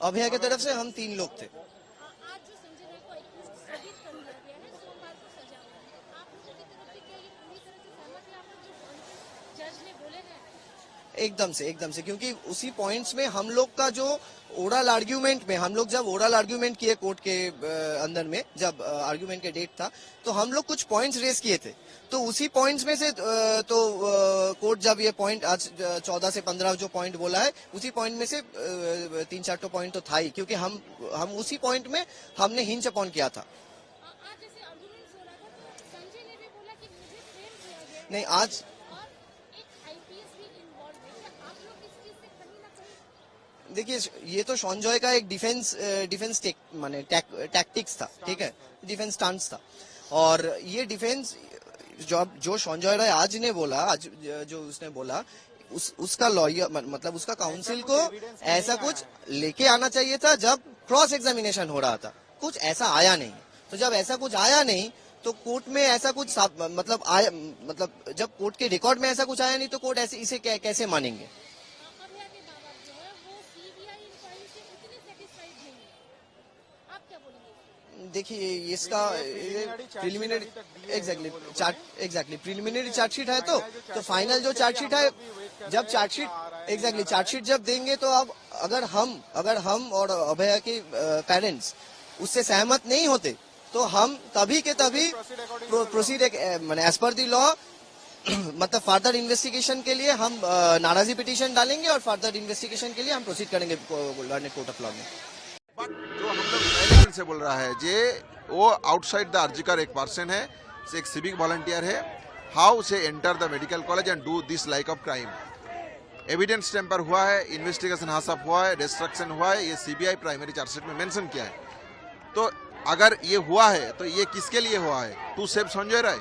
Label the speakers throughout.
Speaker 1: अभय की तरफ से हम 3 लोग थे। एकदम से क्योंकि उसी पॉइंट्स में हम लोग का जो ओरल आर्ग्यूमेंट में, हम लोग जब ओरल आर्ग्यूमेंट किए कोर्ट के अंदर में, जब आर्ग्यूमेंट के डेट था, तो हम लोग कुछ पॉइंट्स रेस किए थे। तो उसी पॉइंट्स में से तो कोर्ट जब ये पॉइंट आज 14 से 15 जो पॉइंट बोला है, उसी पॉइंट में से 3-4 तो पॉइंट तो था ही, क्योंकि हम उसी पॉइंट में हमने हिंच अपॉन किया था। नहीं, आज देखिए, ये तो संजय का एक डिफेंस टैक्टिक्स था, ठीक है, डिफेंस स्टांस था। और ये डिफेंस जो संजय राय आज ने बोला, आज जो उसने बोला, उसका लॉयर मतलब उसका काउंसिल को ऐसा कुछ लेके आना चाहिए था जब क्रॉस एग्जामिनेशन हो रहा था। कुछ ऐसा आया नहीं, तो जब ऐसा कुछ आया नहीं तो कोर्ट में ऐसा कुछ मतलब जब कोर्ट के रिकॉर्ड में ऐसा कुछ आया नहीं तो कोर्ट ऐसे इसे कैसे मानेंगे? देखिए, इसका प्रिलिमिनरी प्रिलिमिनरी चार्जशीट है, तो फाइनल जो चार्जशीट है, जब चार्जशीट जब देंगे, तो अब अगर हम और अभय के पेरेंट्स उससे सहमत नहीं होते तो हम तभी के तभी proceed as per the law मतलब फर्दर इन्वेस्टिगेशन के लिए हम नाराजी पिटीशन डालेंगे और फर्दर इन्वेस्टिगेशन के लिए हम प्रोसीड करेंगे कोर्ट ऑफ लॉ में।
Speaker 2: बट जो हम लोग पहले दिन से बोल रहा है जे वो आउटसाइड द अर्जिकर एक पर्सन है, से एक सिविक वॉलंटियर है, how say enter the medical college and do this like of crime. Evidence tamper हुआ है, इन्वेस्टिगेशन हासअप हुआ है, डिस्ट्रक्शन हुआ है, ये सीबीआई प्राइमरी चार्जशीट में मेंशन किया है। तो अगर ये हुआ है तो ये किसके लिए हुआ है? To save Sanjay Roy.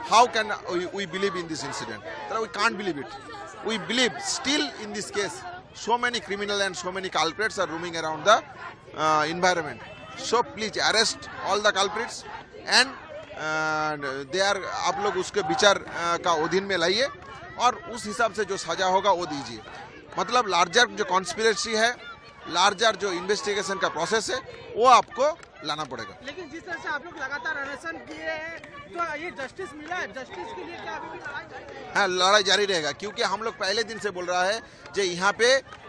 Speaker 2: How can we believe in this incident? We can't believe it. We believe still in this case so many criminal and so many culprits are roaming around the environment. So please arrest all the culprits and they are, आप लोग उसके विचार का अधीन में लाइए और उस हिसाब से जो सजा होगा वो दीजिए। मतलब लार्जर जो कॉन्स्पिरेसी है, लार्जर जो इन्वेस्टिगेशन का प्रोसेस है, वो आपको लाना पड़ेगा।
Speaker 3: लेकिन जिस तरह से आप लोग लगातार अनशन किए हैं, तो ये जस्टिस मिला है? जस्टिस के लिए क्या अभी भी लड़ाई जारी है?
Speaker 2: हाँ, लड़ाई जारी रहेगा, क्योंकि हम लोग पहले दिन से बोल रहा है जो यहाँ पे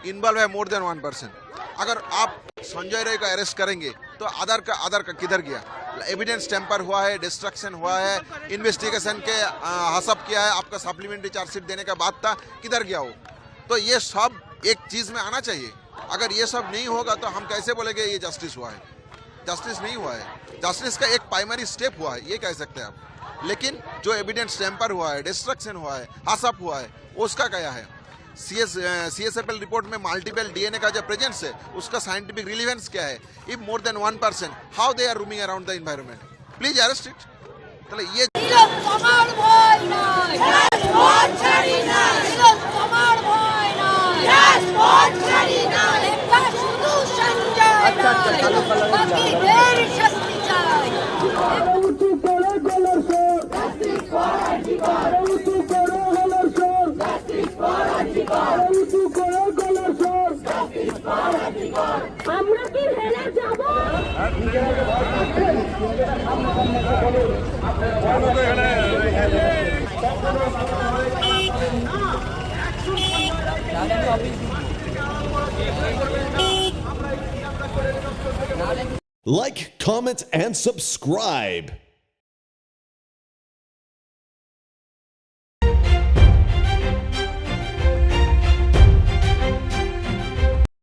Speaker 2: इन्वॉल्व है मोर देन 1%। अगर आप संजय राय को अरेस्ट करेंगे तो आधार का किधर गया? एविडेंस टेम्पर हुआ है, डिस्ट्रक्शन हुआ है, इन्वेस्टिगेशन के हासअप किया है, आपका सप्लीमेंट्री चार्जशीट देने का बात था, किधर गया वो? तो ये सब एक चीज में आना चाहिए। अगर ये सब नहीं होगा तो हम कैसे बोलेंगे ये जस्टिस हुआ है? जस्टिस नहीं हुआ है। जस्टिस का एक प्राइमरी स्टेप हुआ है, ये कह सकते हैं आप। लेकिन जो एविडेंस टेम्पर हुआ है, डिस्ट्रक्शन हुआ है, हासअप हुआ है, उसका क्या है? CSFL रिपोर्ट में मल्टीपल DNA का जो प्रेजेंस है, उसका साइंटिफिक रिलेवेंस क्या है? If more than 1%, how they are roaming around the environment? Please arrest it. चलो ये
Speaker 4: Like, comment, and subscribe.